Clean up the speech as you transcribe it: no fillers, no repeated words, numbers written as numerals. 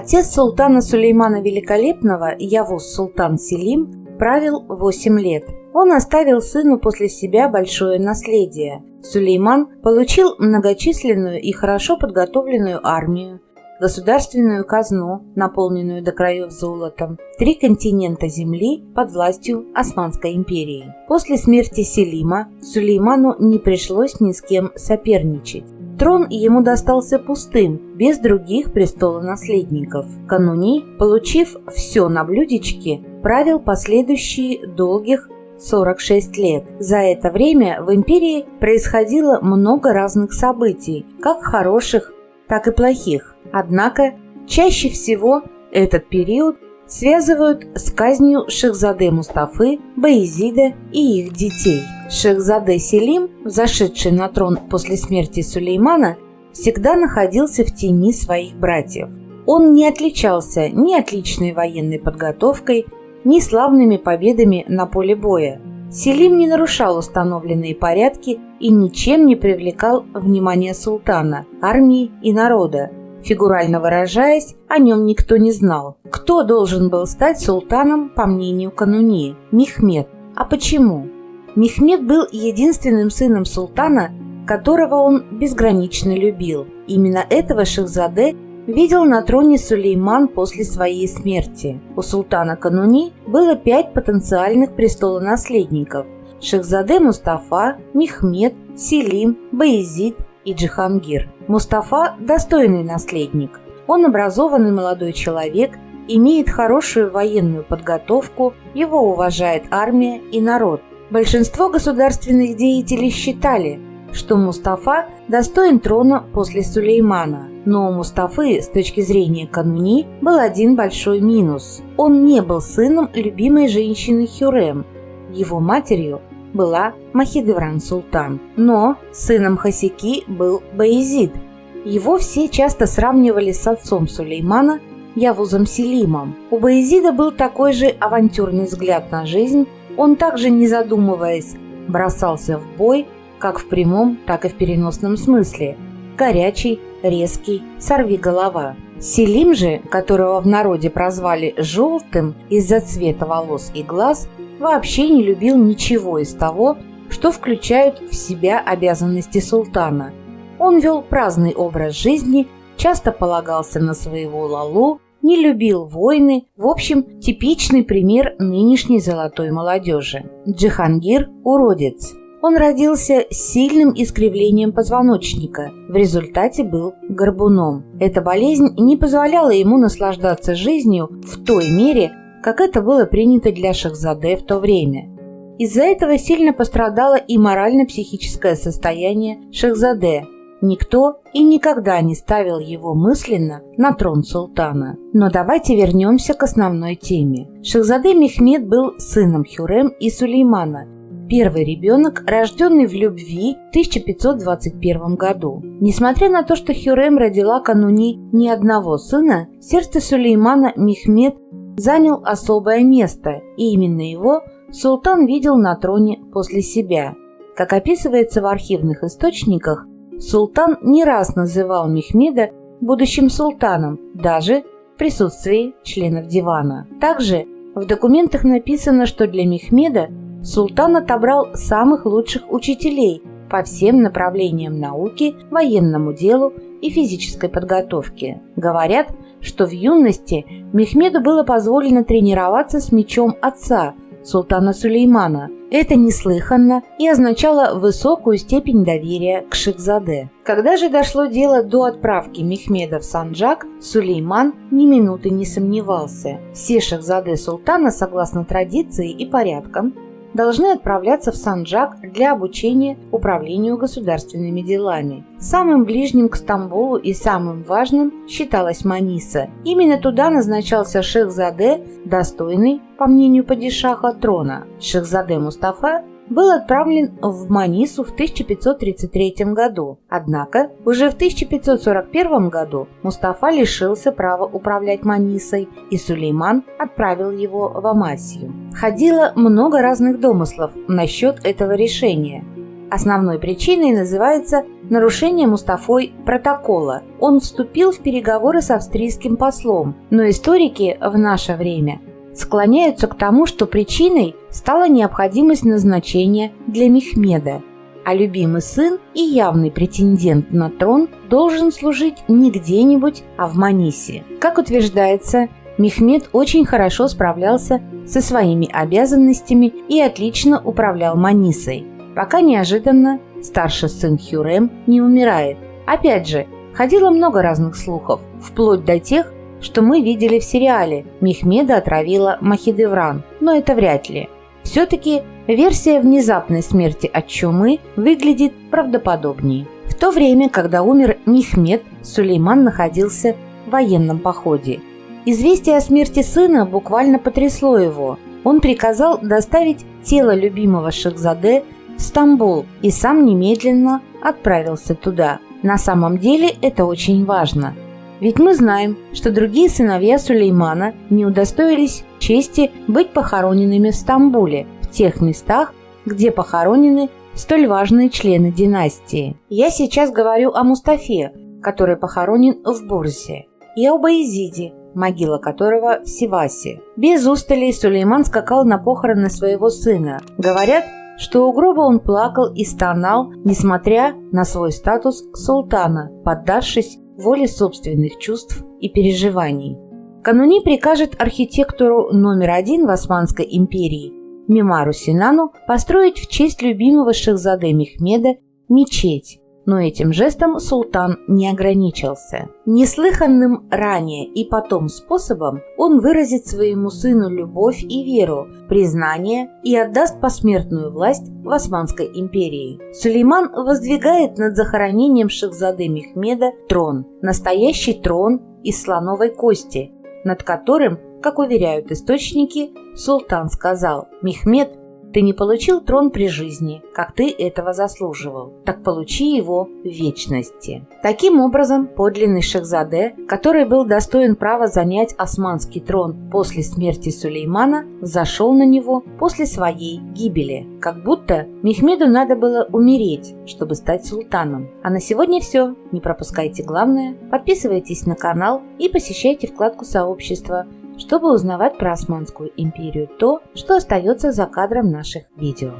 Отец султана Сулеймана Великолепного, Явуз Султан Селим, правил 8 лет. Он оставил сыну после себя большое наследие. Сулейман получил многочисленную и хорошо подготовленную армию, государственную казну, наполненную до краев золотом, 3 континента земли под властью Османской империи. После смерти Селима Сулейману не пришлось ни с кем соперничать. Трон ему достался пустым, без других престолонаследников. Кануни, получив все на блюдечке, правил последующие долгих 46 лет. За это время в империи происходило много разных событий, как хороших, так и плохих. Однако чаще всего этот период связывают с казнью Шехзаде Мустафы, Баязида и их детей. Шехзаде Селим, взошедший на трон после смерти Сулеймана, всегда находился в тени своих братьев. Он не отличался ни отличной военной подготовкой, ни славными победами на поле боя. Селим не нарушал установленные порядки и ничем не привлекал внимания султана, армии и народа. Фигурально выражаясь, о нем никто не знал. Кто должен был стать султаном, по мнению Кануни? Мехмед. А почему? Мехмед был единственным сыном султана, которого он безгранично любил. Именно этого Шехзаде видел на троне Сулейман после своей смерти. У султана Кануни было 5 потенциальных престолонаследников: Шехзаде Мустафа, Мехмед, Селим, Баязид и Джихангир. Мустафа – достойный наследник. Он образованный молодой человек, имеет хорошую военную подготовку, его уважает армия и народ. Большинство государственных деятелей считали, что Мустафа достоин трона после Сулеймана. Но у Мустафы, с точки зрения Кануни, был один большой минус. Он не был сыном любимой женщины Хюррем. Его матерью была Махидевран Султан. Но сыном Хасеки был Баязид. Его все часто сравнивали с отцом Сулеймана, Явузом Селимом. У Баязида был такой же авантюрный взгляд на жизнь. Он также, не задумываясь, бросался в бой, как в прямом, так и в переносном смысле. Горячий, резкий, сорвиголова. Селим же, которого в народе прозвали «желтым» из-за цвета волос и глаз, вообще не любил ничего из того, что включают в себя обязанности султана. Он вел праздный образ жизни, часто полагался на своего лалу, не любил войны, в общем, типичный пример нынешней золотой молодежи. Джихангир – уродец. Он родился с сильным искривлением позвоночника, в результате был горбуном. Эта болезнь не позволяла ему наслаждаться жизнью в той мере, как это было принято для Шехзаде в то время. Из-за этого сильно пострадало и морально-психическое состояние Шехзаде. Никто и никогда не ставил его мысленно на трон султана. Но давайте вернемся к основной теме. Шехзаде Мехмед был сыном Хюррем и Сулеймана, первый ребенок, рожденный в любви в 1521 году. Несмотря на то, что Хюррем родила Кануни ни одного сына, в сердце Сулеймана Мехмед занял особое место, и именно его султан видел на троне после себя. Как описывается в архивных источниках, султан не раз называл Мехмеда будущим султаном, даже в присутствии членов дивана. Также в документах написано, что для Мехмеда султан отобрал самых лучших учителей по всем направлениям науки, военному делу и физической подготовке. Говорят, что в юности Мехмеду было позволено тренироваться с мечом отца, султана Сулеймана. Это неслыханно и означало высокую степень доверия к Шехзаде. Когда же дошло дело до отправки Мехмеда в Санджак, Сулейман ни минуты не сомневался. Все Шехзаде султана, согласно традиции и порядкам, должны отправляться в Санджак для обучения управлению государственными делами. Самым ближним к Стамбулу и самым важным считалась Маниса. Именно туда назначался Шехзаде, достойный, по мнению падишаха, трона. Шехзаде Мустафа был отправлен в Манису в 1533 году. Однако уже в 1541 году Мустафа лишился права управлять Манисой, и Сулейман отправил его в Амасию. Ходило много разных домыслов насчет этого решения. Основной причиной называется нарушение Мустафой протокола. Он вступил в переговоры с австрийским послом, но историки в наше время склоняются к тому, что причиной стала необходимость назначения для Мехмеда, а любимый сын и явный претендент на трон должен служить не где-нибудь, а в Манисе. Как утверждается, Мехмед очень хорошо справлялся со своими обязанностями и отлично управлял Манисой, пока неожиданно старший сын Хюррем не умирает. Опять же, ходило много разных слухов, вплоть до тех, что мы видели в сериале «Мехмеда отравила Махидевран», но это вряд ли. Все-таки версия внезапной смерти от чумы выглядит правдоподобнее. В то время, когда умер Мехмед, Сулейман находился в военном походе. Известие о смерти сына буквально потрясло его. Он приказал доставить тело любимого Шахзаде в Стамбул и сам немедленно отправился туда. На самом деле это очень важно. Ведь мы знаем, что другие сыновья Сулеймана не удостоились чести быть похороненными в Стамбуле, в тех местах, где похоронены столь важные члены династии. Я сейчас говорю о Мустафе, который похоронен в Бурсе, и о Баязиде, могила которого в Сивасе. Без устали Сулейман скакал на похороны своего сына. Говорят, что у гроба он плакал и стонал, несмотря на свой статус султана, поддавшись воле собственных чувств и переживаний. Кануни прикажет архитектору номер 1 в Османской империи Мемару Синану построить в честь любимого Шахзаде Мехмеда мечеть, но этим жестом султан не ограничился. Неслыханным ранее и потом способом он выразит своему сыну любовь и веру, признание и отдаст посмертную власть в Османской империи. Сулейман воздвигает над захоронением Шахзаде Мехмеда трон, настоящий трон из слоновой кости, над которым, как уверяют источники, султан сказал: «Мехмед, ты не получил трон при жизни, как ты этого заслуживал, так получи его в вечности». Таким образом, подлинный Шахзаде, который был достоин права занять османский трон после смерти Сулеймана, взошел на него после своей гибели. Как будто Мехмеду надо было умереть, чтобы стать султаном. А на сегодня все. Не пропускайте главное, подписывайтесь на канал и посещайте вкладку сообщества, чтобы узнавать про Османскую империю то, что остается за кадром наших видео.